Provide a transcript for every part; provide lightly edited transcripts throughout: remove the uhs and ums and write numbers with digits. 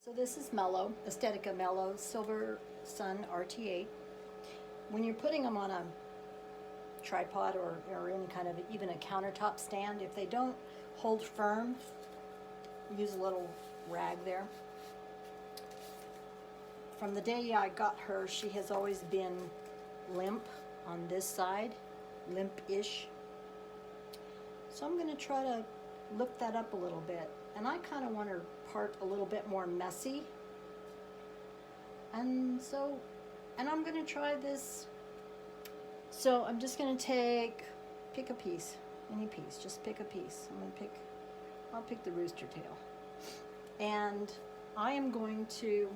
So this is Mellow, Estetica Mellow, SilverSun RT8. When you're putting them on a tripod or any kind of, even a countertop stand, if they don't hold firm, use a little rag there. From the day I got her, she has always been limp on this side, limp-ish. So I'm going to try to lift that up a little bit. And I kind of want her part a little bit more messy. And I'm going to try this. So I'm just going to pick a piece, any piece, just pick a piece. I'll pick the rooster tail. And I am going to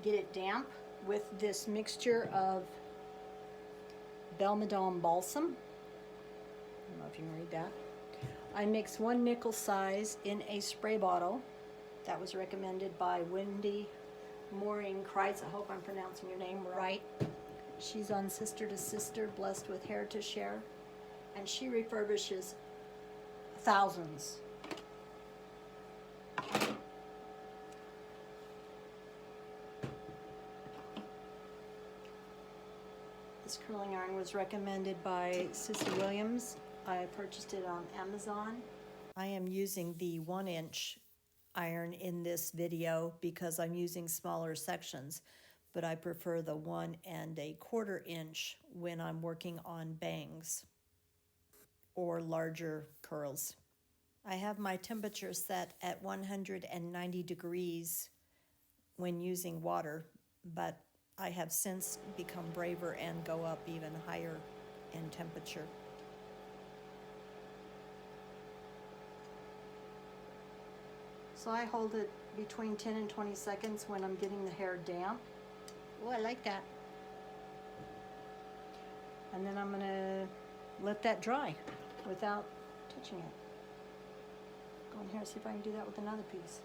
get it damp with this mixture of Belle Madame balsam. I don't know if you can read that. I mix 1 nickel size in a spray bottle. That was recommended by Wendy Mooring Kreitz. I hope I'm pronouncing your name right. She's on Sister to Sister, Blessed with Hair to Share. And she refurbishes thousands. This curling iron was recommended by Sissy Williams. I purchased it on Amazon. I am using the 1-inch iron in this video because I'm using smaller sections, but I prefer the 1 1/4 inch when I'm working on bangs or larger curls. I have my temperature set at 190 degrees when using water, but I have since become braver and go up even higher in temperature. So I hold it between 10 and 20 seconds when I'm getting the hair damp. Oh, I like that. And then I'm gonna let that dry without touching it. Go in here and see if I can do that with another piece.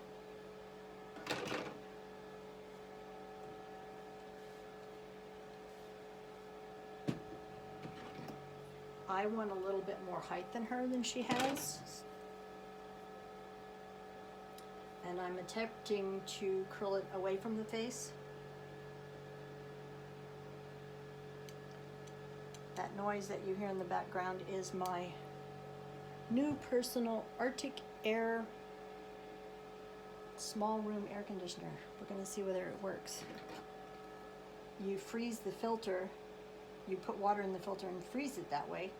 I want a little bit more height than her than she has. And I'm attempting to curl it away from the face. That noise that you hear in the background is my new personal Arctic Air small room air conditioner. We're going to see whether it works. You freeze the filter. You put water in the filter and freeze it that way.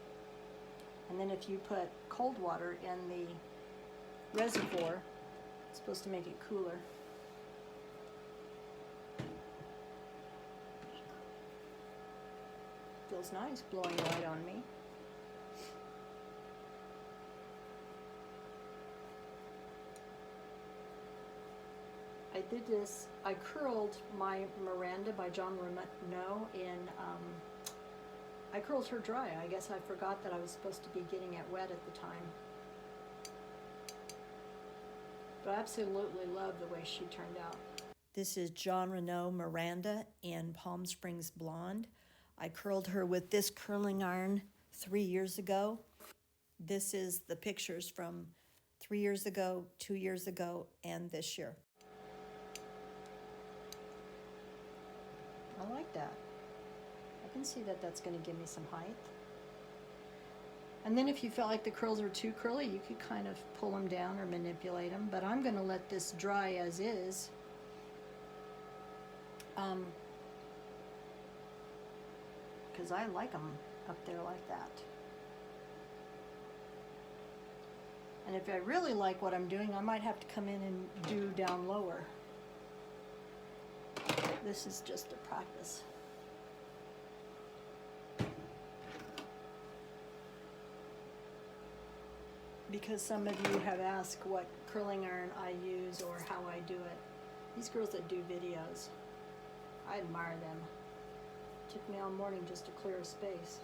And then if you put cold water in the reservoir, it's supposed to make it cooler. Feels nice blowing light on me. I did this, I curled my Miranda by John Renaud in, I curled her dry. I guess I forgot that I was supposed to be getting it wet at the time. But I absolutely love the way she turned out. This is John Renaud Miranda in Palm Springs Blonde. I curled her with this curling iron 3 years ago. This is the pictures from 3 years ago, 2 years ago, and this year. I like that. I can see that that's going to give me some height. And then if you felt like the curls were too curly, you could kind of pull them down or manipulate them. But I'm going to let this dry as is. Because I like them up there like that. And if I really like what I'm doing, I might have to come in and do down lower. This is just a practice. Because some of you have asked what curling iron I use or how I do it. These girls that do videos, I admire them. It took me all morning just to clear a space.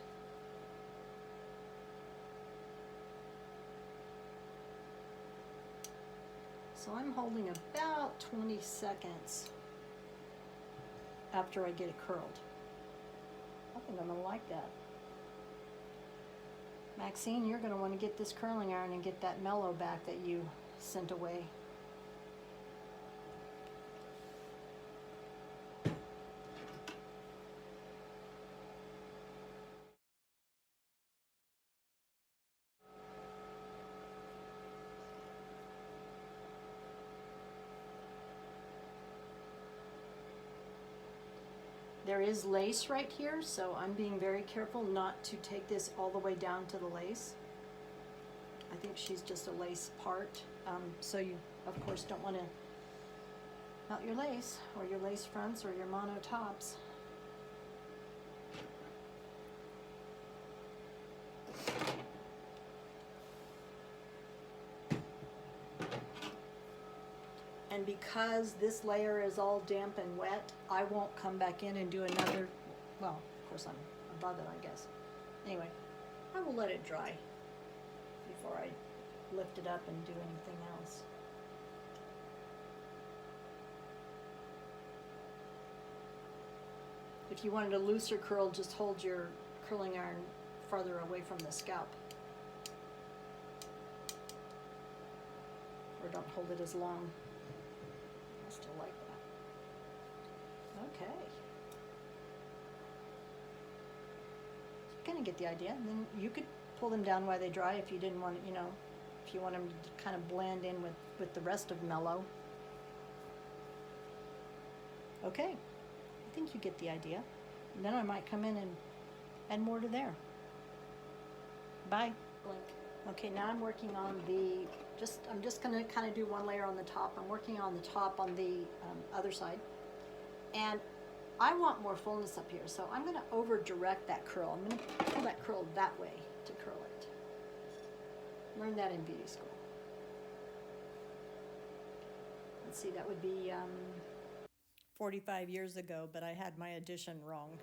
So I'm holding about 20 seconds after I get it curled. I think I'm gonna like that. Maxine, you're going to want to get this curling iron and get that mellow back that you sent away. There is lace right here, so I'm being very careful not to take this all the way down to the lace. I think she's just a lace part, so you of course don't want to melt your lace or your lace fronts or your mono tops. And because this layer is all damp and wet, I won't come back in and do another, well, of course I'm above it, I guess. Anyway, I will let it dry before I lift it up and do anything else. If you wanted a looser curl, just hold your curling iron farther away from the scalp. Or don't hold it as long. I still like that. Okay. You kind of get the idea. And then you could pull them down while they dry if you didn't want it, you know, if you want them to kind of blend in with the rest of Mellow. Okay. I think you get the idea. And then I might come in and add more to there. Bye. Okay, now I'm working on the, I'm just gonna kind of do one layer on the top. I'm working on the top on the other side. And I want more fullness up here, so I'm gonna over direct that curl. I'm gonna pull that curl that way to curl it. Learned that in beauty school. Let's see, that would be 45 years ago, but I had my addition wrong.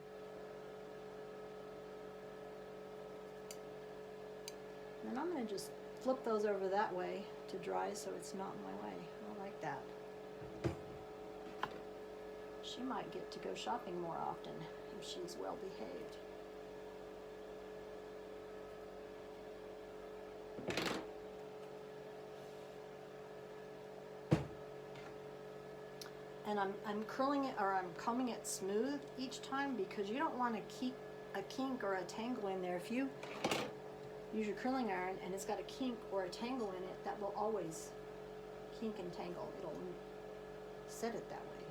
And I'm going to just flip those over that way to dry so it's not in my way. I like that. She might get to go shopping more often if she's well behaved. And I'm curling it, or I'm combing it smooth each time, because you don't want to keep a kink or a tangle in there. If you use your curling iron and it's got a kink or a tangle in it, that will always kink and tangle. It'll set it that way.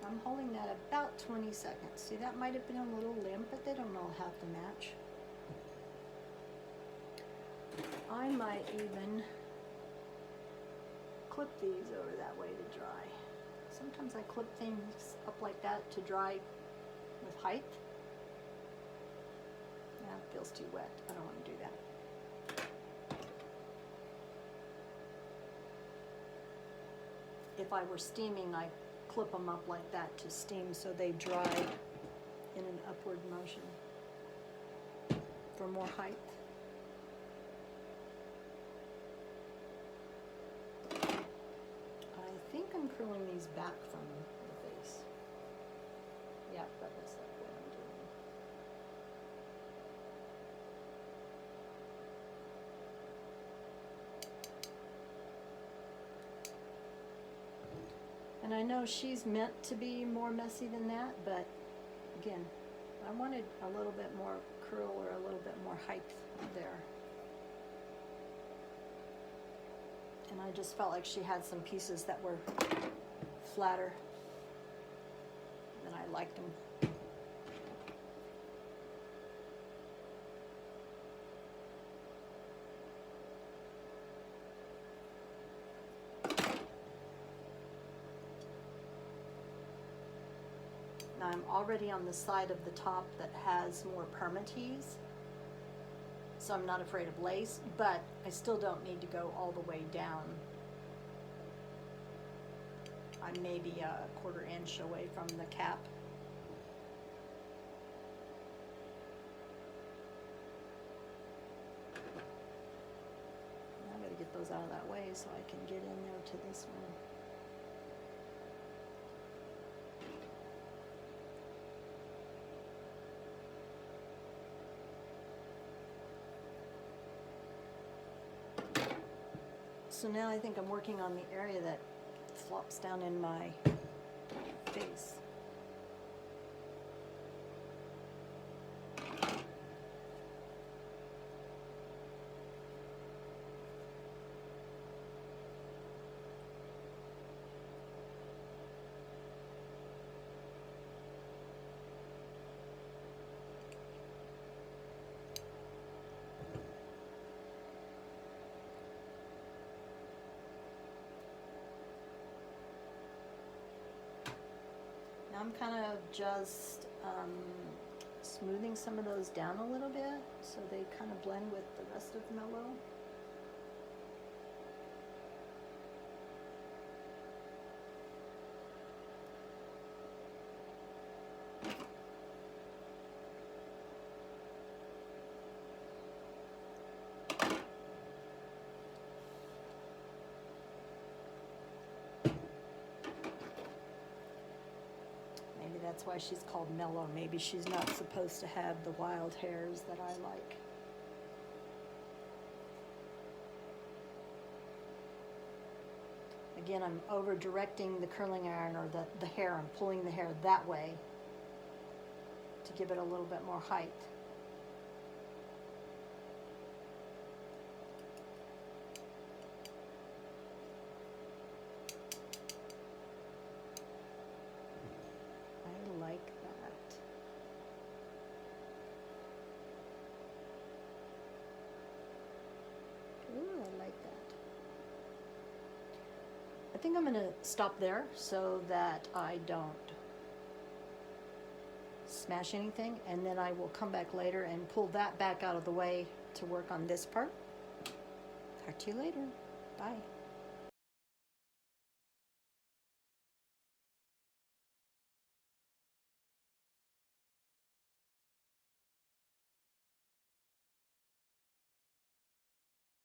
I'm holding that about 20 seconds. See, that might have been a little limp, but they don't all have to match. I might even clip these over that way to dry. Sometimes I clip things up like that to dry with height. Yeah, it feels too wet. I don't want to do that. If I were steaming, I clip them up like that to steam so they dry in an upward motion for more height. I think I'm curling these back from the face. Yeah, that looks like what I'm doing. And I know she's meant to be more messy than that, but again, I wanted a little bit more curl or a little bit more height there. And I just felt like she had some pieces that were flatter than I liked them. Now I'm already on the side of the top that has more permatease, so I'm not afraid of lace, but I still don't need to go all the way down. I'm maybe a 1/4 inch away from the cap. Now I gotta get those out of that way so I can get in there to this one. So now I think I'm working on the area that flops down in my face. I'm kind of just smoothing some of those down a little bit so they kind of blend with the rest of Mellow. Maybe that's why she's called Mellow. Maybe she's not supposed to have the wild hairs that I like. Again, I'm over directing the curling iron or the hair. I'm pulling the hair that way to give it a little bit more height. I like that. Ooh, I like that. I think I'm going to stop there so that I don't smash anything, and then I will come back later and pull that back out of the way to work on this part. Talk to you later. Bye.